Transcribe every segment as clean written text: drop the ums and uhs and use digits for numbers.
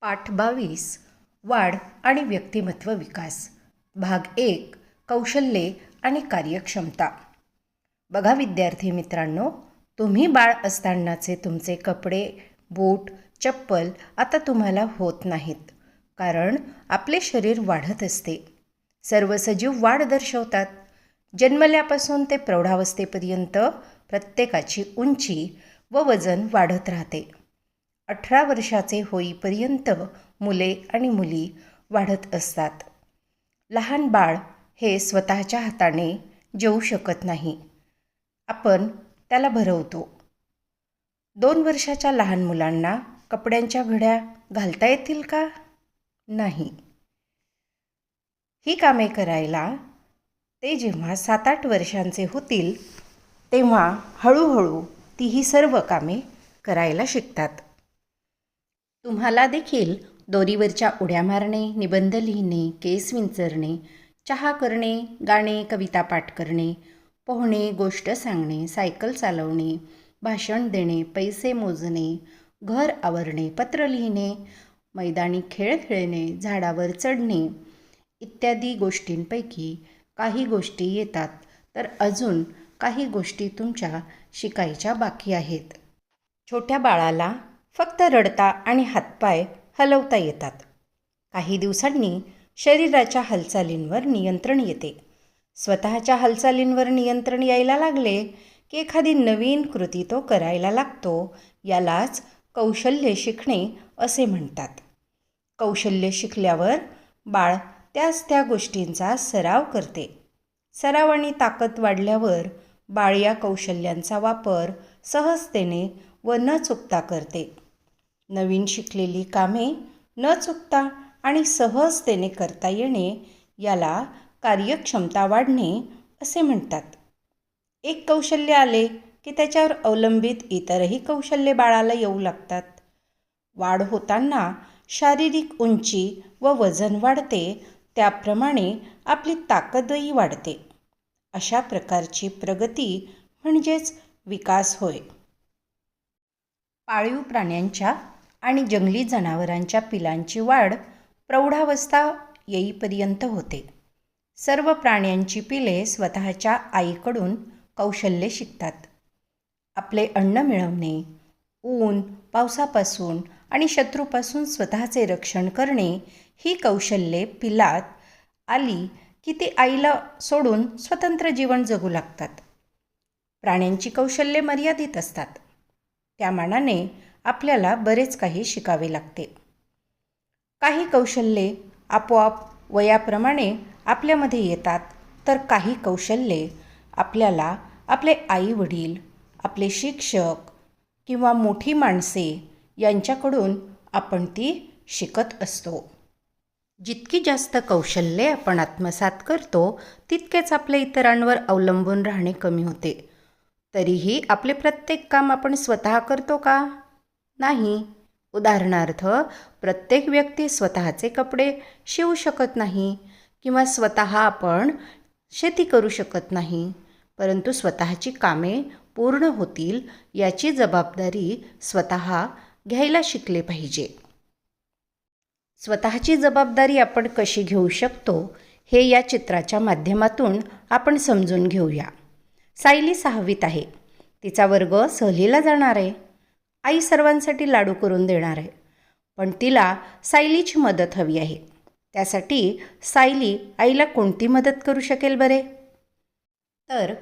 पाठ 22 वाढ आणि व्यक्तिमत्व विकास भाग 1 कौशल्ये आणि कार्यक्षमता. बघा विद्यार्थी मित्रांनो, तुम्ही बाळ असतानाचे तुमचे कपडे, बूट, चप्पल आता तुम्हाला होत नाहीत, कारण आपले शरीर वाढत असते. सर्व सजीव वाढ दर्शवतात. जन्मल्यापासून ते प्रौढावस्थेपर्यंत प्रत्येकाची उंची व वजन वाढत राहते. 18 वर्षाचे होईपर्यंत मुले आणि मुली वाढत असतात. लहान बाळ हे स्वतःच्या हाताने जेवू शकत नाही, आपण त्याला भरवतो. 2 वर्षाच्या लहान मुलांना कपड्यांच्या घड्या घालता येतील का? नाही. ही कामे करायला ते जेव्हा 7-8 वर्षांचे होतील तेव्हा हळूहळू ती ही सर्व कामे करायला शिकतात. तुम्हाला देखील दोरीवरच्या उड्या मारणे, निबंध लिहिणे, केस विंचरणे, चहा करणे, गाणे, कविता पाठ करणे, पोहणे, गोष्ट सांगणे, सायकल चालवणे, भाषण देणे, पैसे मोजणे, घर आवरणे, पत्र लिहिणे, मैदानी खेळ खेळणे, झाडावर चढणे इत्यादी गोष्टींपैकी काही गोष्टी येतात, तर अजून काही गोष्टी तुमच्या शिकायच्या बाकी आहेत. छोट्या बाळाला फक्त रडता आणि हातपाय हलवता येतात. काही दिवसांनी शरीराच्या हालचालींवर नियंत्रण येते. स्वतःच्या हालचालींवर नियंत्रण यायला लागले की एखादी नवीन कृती तो करायला लागतो. यालाच कौशल्य शिकणे असे म्हणतात. कौशल्य शिकल्यावर बाळ त्या गोष्टींचा सराव करते. सराव आणि ताकद वाढल्यावर बाळ या कौशल्यांचा वापर सहजतेने व न चुकता करते. नवीन शिकलेली कामे न चुकता आणि सहजतेने करता येणे याला कार्यक्षमता वाढणे असे म्हणतात. एक कौशल्य आले की त्याच्यावर अवलंबित इतरही कौशल्ये बाळाला येऊ लागतात. वाढ होताना शारीरिक उंची व वजन वाढते, त्याप्रमाणे आपली ताकदही वाढते. अशा प्रकारची प्रगती म्हणजेच विकास होय. पाळीव प्राण्यांच्या आणि जंगली जनावरांच्या पिलांची वाढ प्रौढावस्था येईपर्यंत होते. सर्व प्राण्यांची पिले स्वतःच्या आईकडून कौशल्ये शिकतात. आपले अन्न मिळवणे, ऊन, पावसापासून आणि शत्रूपासून स्वतःचे रक्षण करणे ही कौशल्ये पिलात आली की ती आईला सोडून स्वतंत्र जीवन जगू लागतात. प्राण्यांची कौशल्ये मर्यादित असतात. त्या मानाने आपल्याला बरेच काही शिकावे लागते. काही कौशल्ये आपोआप वयाप्रमाणे आपल्यामध्ये येतात, तर काही कौशल्ये आपल्याला आपले आई-वडील, आपले शिक्षक किंवा मोठी माणसे यांच्याकडून आपण ती शिकत असतो. जितकी जास्त कौशल्ये आपण आत्मसात करतो, तितकेच आपले इतरांवर अवलंबून राहणे कमी होते. तरीही आपले प्रत्येक काम आपण स्वतः करतो का? नाही. उदाहरणार्थ, प्रत्येक व्यक्ती स्वतःचे कपडे शिवू शकत नाही किंवा स्वतः आपण शेती करू शकत नाही, परंतु स्वतःची कामे पूर्ण होतील याची जबाबदारी स्वतः घ्यायला शिकले पाहिजे. स्वतःची जबाबदारी आपण कशी घेऊ शकतो हे या चित्राच्या माध्यमातून आपण समजून घेऊया. सायली 6वीत आहे. तिचा वर्ग सहलीला जाणार आहे. आई सर्वांसाठी लाडू करून देणार आहे, पण तिला सायलीची मदत हवी आहे. त्यासाठी सायली आईला कोणती मदत करू शकेल बरे? तर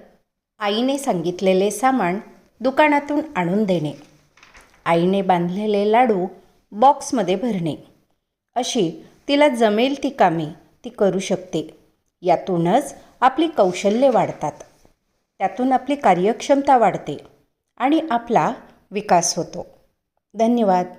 आईने सांगितलेले सामान दुकानातून आणून देणे, आईने बांधलेले लाडू बॉक्समध्ये भरणे, अशी तिला जमेल ती कामे ती करू शकते. यातूनच आपली कौशल्ये वाढतात. त्यातून आपली कार्यक्षमता वाढते आणि आपला विकास होतो. धन्यवाद.